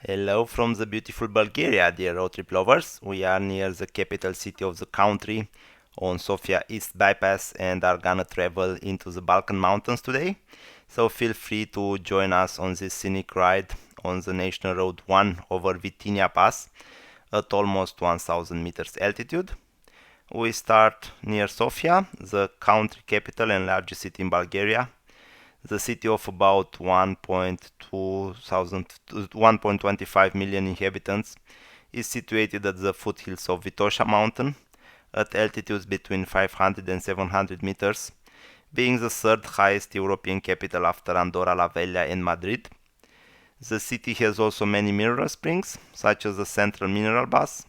Hello from the beautiful Bulgaria, dear road trip lovers. We are near the capital city of the country on Sofia East Bypass and are gonna travel into the Balkan Mountains today. So feel free to join us on this scenic ride on the National Road 1 over Vitinya Pass at almost 1000 meters altitude. We start near Sofia, the country capital and largest city in Bulgaria. The city of about 1.25 million inhabitants is situated at the foothills of Vitosa mountain at altitudes between 500 and 700 meters, being the third highest European capital after Andorra la Vella and Madrid. The city has also many mineral springs, such as the Central Mineral Bath.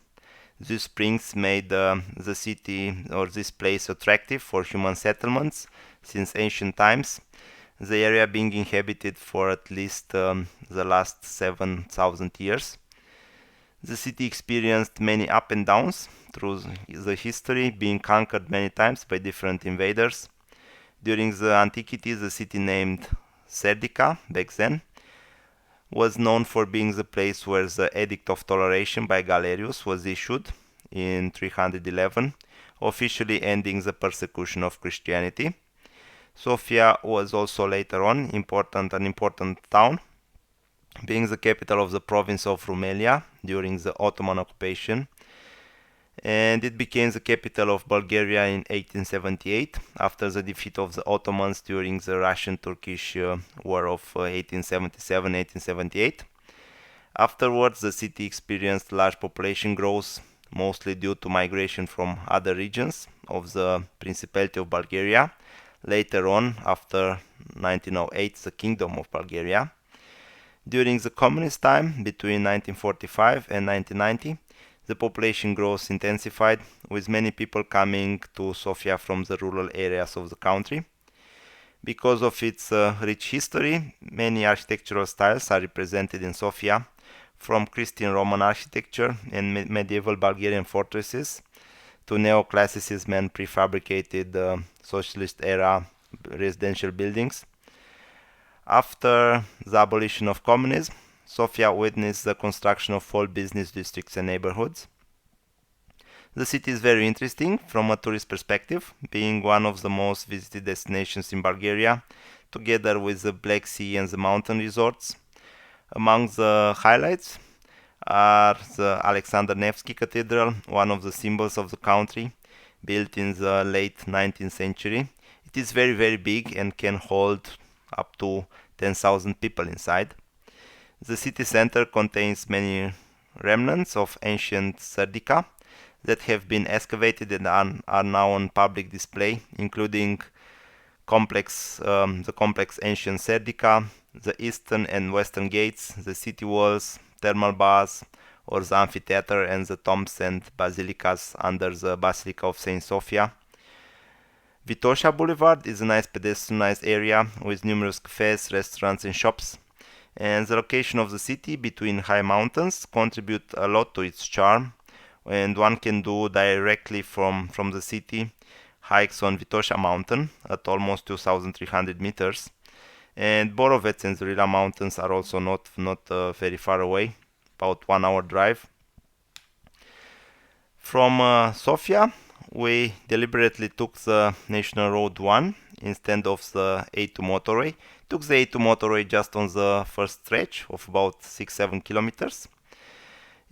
These springs made the city or this place attractive for human settlements since ancient times, the area being inhabited for at least the last 7,000 years. The city experienced many up and downs through the history, being conquered many times by different invaders. During the antiquity, the city named Serdica, back then, was known for being the place where the Edict of Toleration by Galerius was issued in 311, officially ending the persecution of Christianity. Sofia was also later on an important town, being the capital of the province of Rumelia during the Ottoman occupation, and it became the capital of Bulgaria in 1878 after the defeat of the Ottomans during the Russian-Turkish War of 1877-1878. Afterwards, the city experienced large population growth, mostly due to migration from other regions of the Principality of Bulgaria. Later on, after 1908, the Kingdom of Bulgaria. During the communist time, between 1945 and 1990, the population growth intensified, with many people coming to Sofia from the rural areas of the country. Because of its rich history, many architectural styles are represented in Sofia, from Christian Roman architecture and medieval Bulgarian fortresses to neoclassicism and prefabricated socialist-era residential buildings. After the abolition of communism, Sofia witnessed the construction of full business districts and neighborhoods. The city is very interesting from a tourist perspective, being one of the most visited destinations in Bulgaria, together with the Black Sea and the mountain resorts. Among the highlights are the Alexander Nevsky Cathedral, one of the symbols of the country, built in the late 19th century. It is very, very big and can hold up to 10,000 people inside. The city center contains many remnants of ancient Serdica that have been excavated and are now on public display, including the complex ancient Serdica, the eastern and western gates, the city walls, thermal baths, or the amphitheater and the tombs and basilicas under the Basilica of Saint Sophia. Vitosa Boulevard is a nice pedestrianized area with numerous cafes, restaurants and shops, and the location of the city between high mountains contribute a lot to its charm, and one can do directly from the city hikes on Vitosa mountain at almost 2300 meters, and Botevgrad and Zrila mountains are also not very far away, about 1 hour drive. From Sofia, we deliberately took the National Road 1 instead of the A2 motorway. Took the A2 motorway just on the first stretch of about 6-7 kilometers.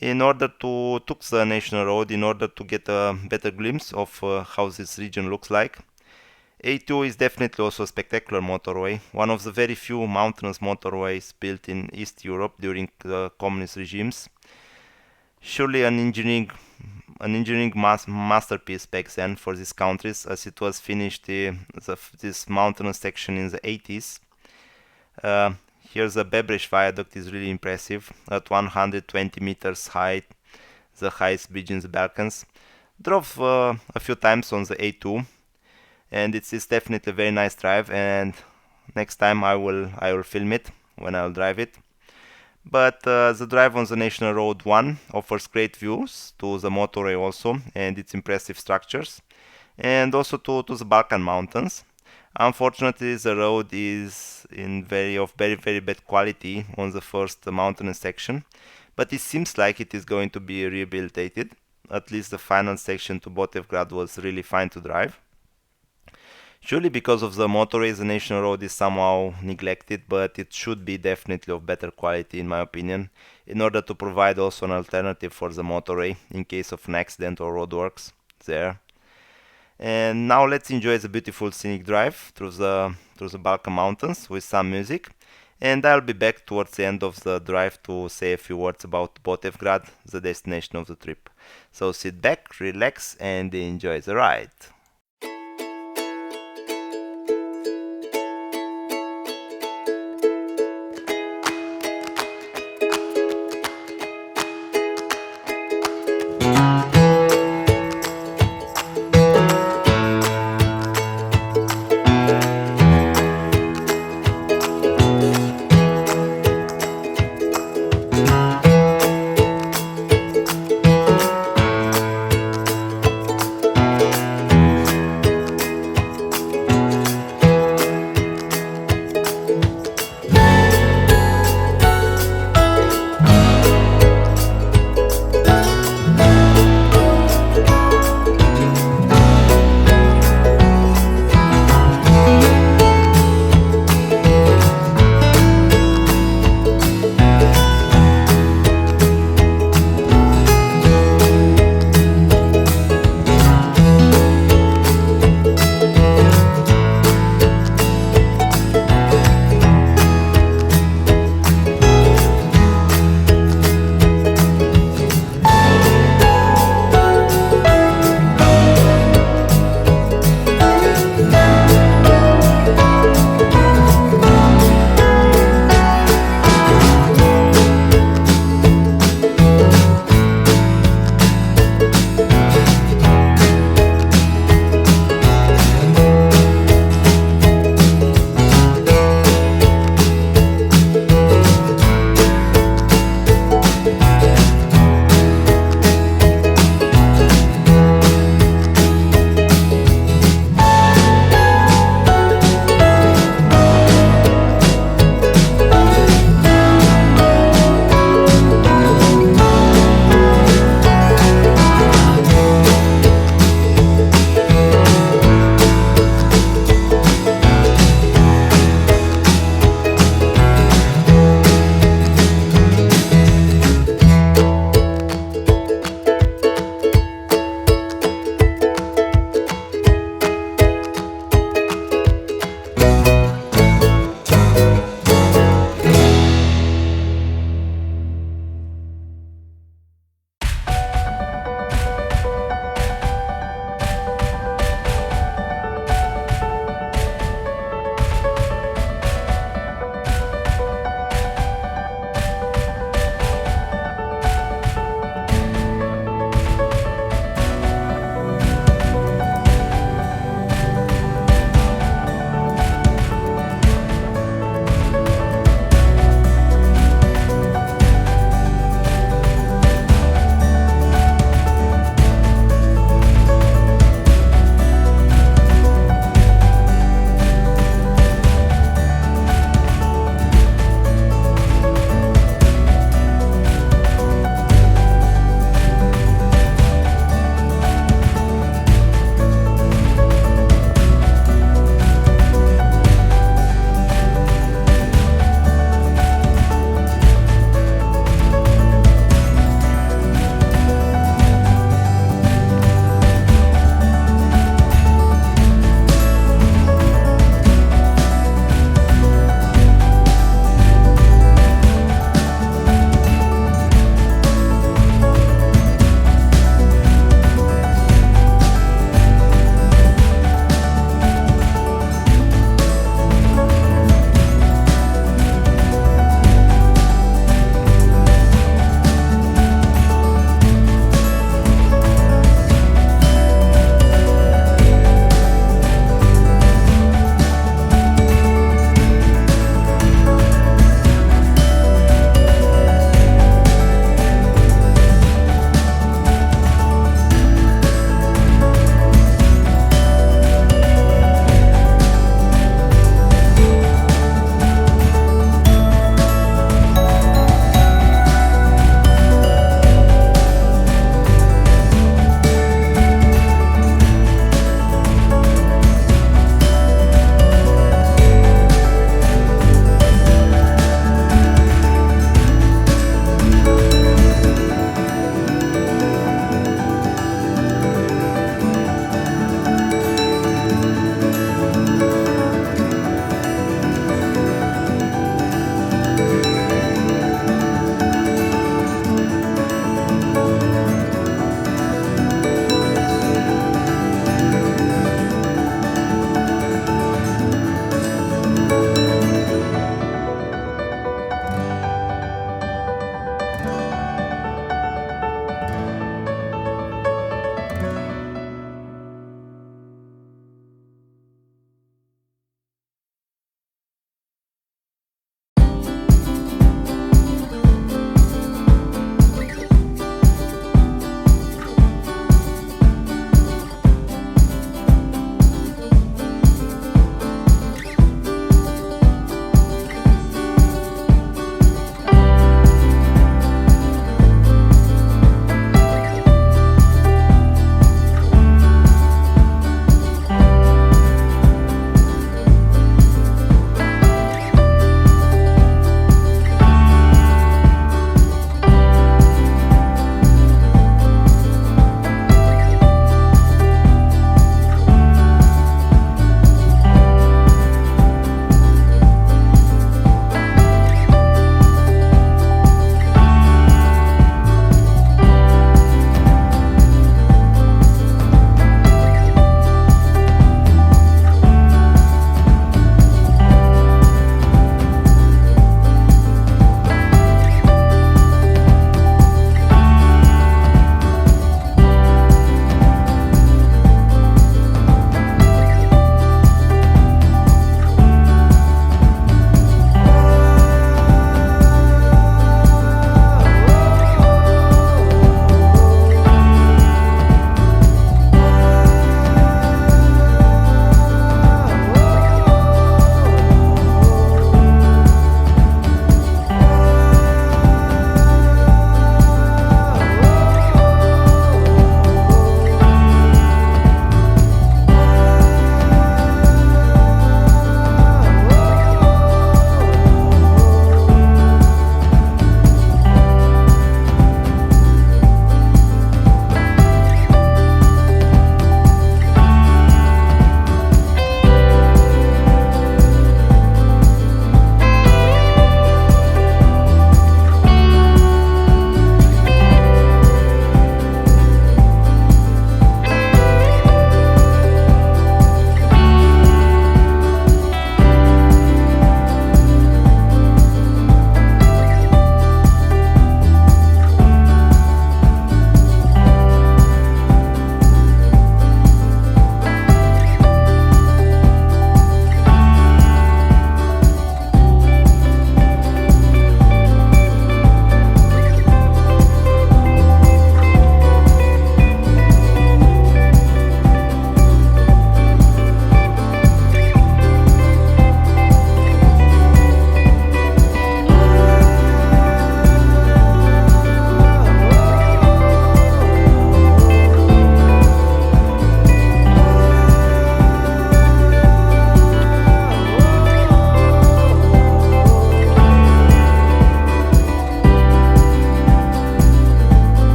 Took the National Road in order to get a better glimpse of how this region looks like. A2 is definitely also a spectacular motorway, one of the very few mountainous motorways built in East Europe during the communist regimes. Surely an engineering masterpiece back then for these countries, as it was finished this mountainous section in the 80s. Here the Bebreș viaduct is really impressive, at 120 meters high, the highest bridge in the Balkans. Drove a few times on the A2, and it's definitely a very nice drive, and next time I will film it when I'll drive it. But the drive on the National Road 1 offers great views to the motorway also and its impressive structures, and also to the Balkan Mountains. Unfortunately, the road is in very bad quality on the first mountain section, but it seems like it is going to be rehabilitated. At least the final section to Botevgrad was really fine to drive. Surely because of the motorways, the national road is somehow neglected, but it should be definitely of better quality in my opinion, in order to provide also an alternative for the motorway in case of an accident or roadworks there. And now let's enjoy the beautiful scenic drive through the Balkan Mountains with some music. And I'll be back towards the end of the drive to say a few words about Botevgrad, the destination of the trip. So sit back, relax, and enjoy the ride.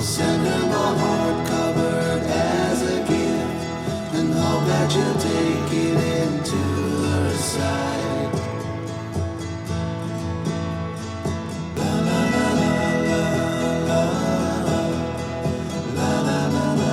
send her the hardcover as a gift and hope that she'll take it into her side. La la la la la la la la la la.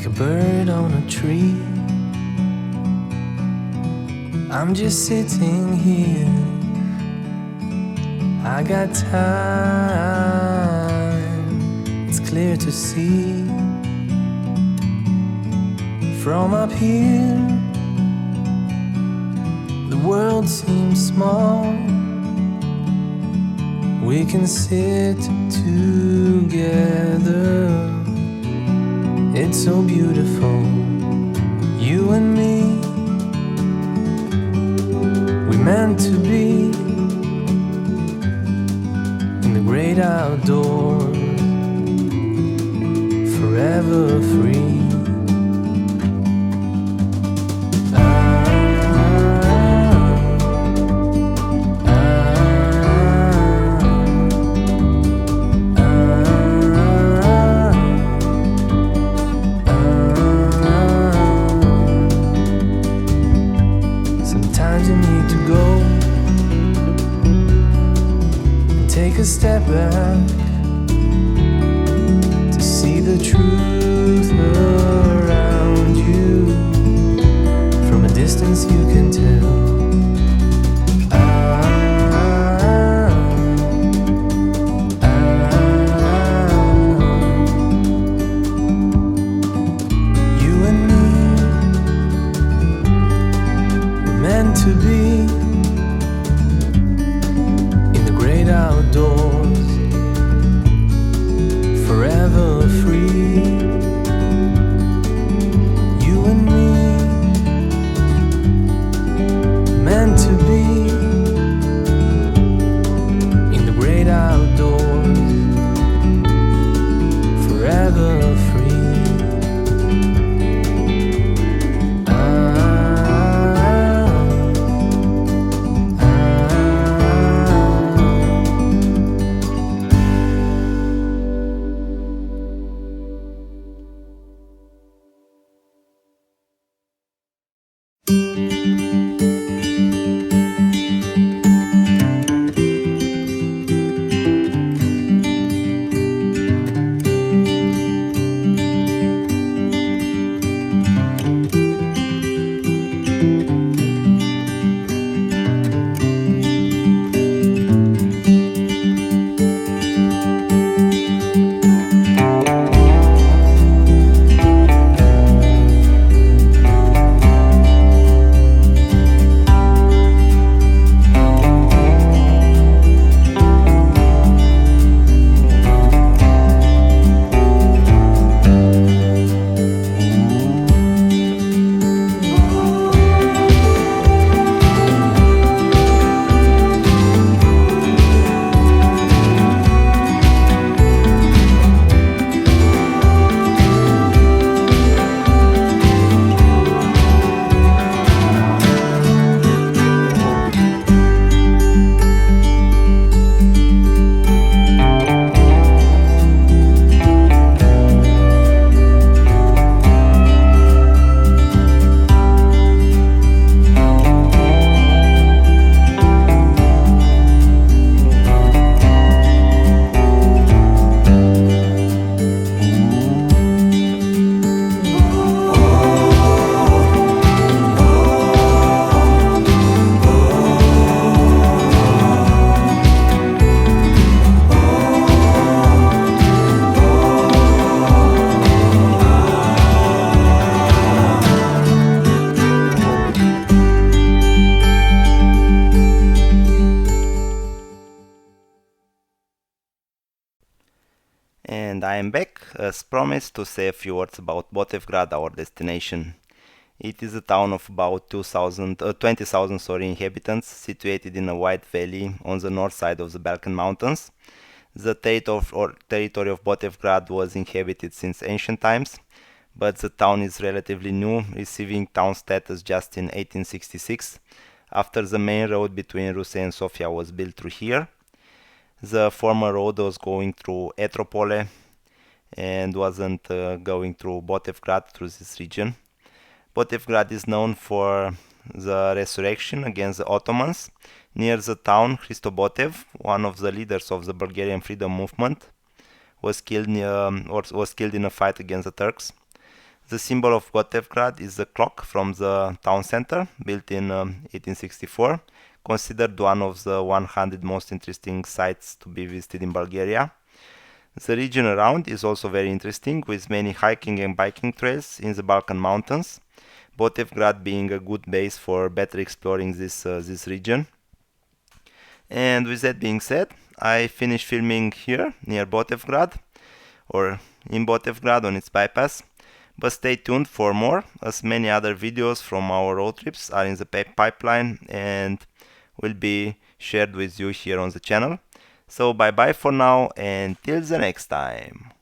a bird on a tree. I'm just sitting here. I got time. It's clear to see. From up here, the world seems small. We can sit together. It's so beautiful, you and me. We meant to be in the great outdoors, forever free. A step back to see the truth around you. From a distance you can tell. You and me were meant to be outdoors, forever free. You and me, meant to be in the great outdoors, forever free. And I am back, as promised, to say a few words about Botevgrad, our destination. It is a town of about 20,000 inhabitants, situated in a wide valley on the north side of the Balkan Mountains. The territory of Botevgrad was inhabited since ancient times, but the town is relatively new, receiving town status just in 1866, after the main road between Ruse and Sofia was built through here. The former road was going through Etropole and wasn't going through Botevgrad, through this region. Botevgrad is known for the resurrection against the Ottomans. Near the town, Hristo Botev, one of the leaders of the Bulgarian freedom movement, was killed in a fight against the Turks. The symbol of Botevgrad is the clock from the town center, built in 1864, considered one of the 100 most interesting sites to be visited in Bulgaria. The region around is also very interesting, with many hiking and biking trails in the Balkan Mountains, Botevgrad being a good base for better exploring this region. And with that being said, I finished filming here near Botevgrad, or in Botevgrad on its bypass. But stay tuned for more, as many other videos from our road trips are in the pipeline and will be shared with you here on the channel. So bye bye for now, and till the next time.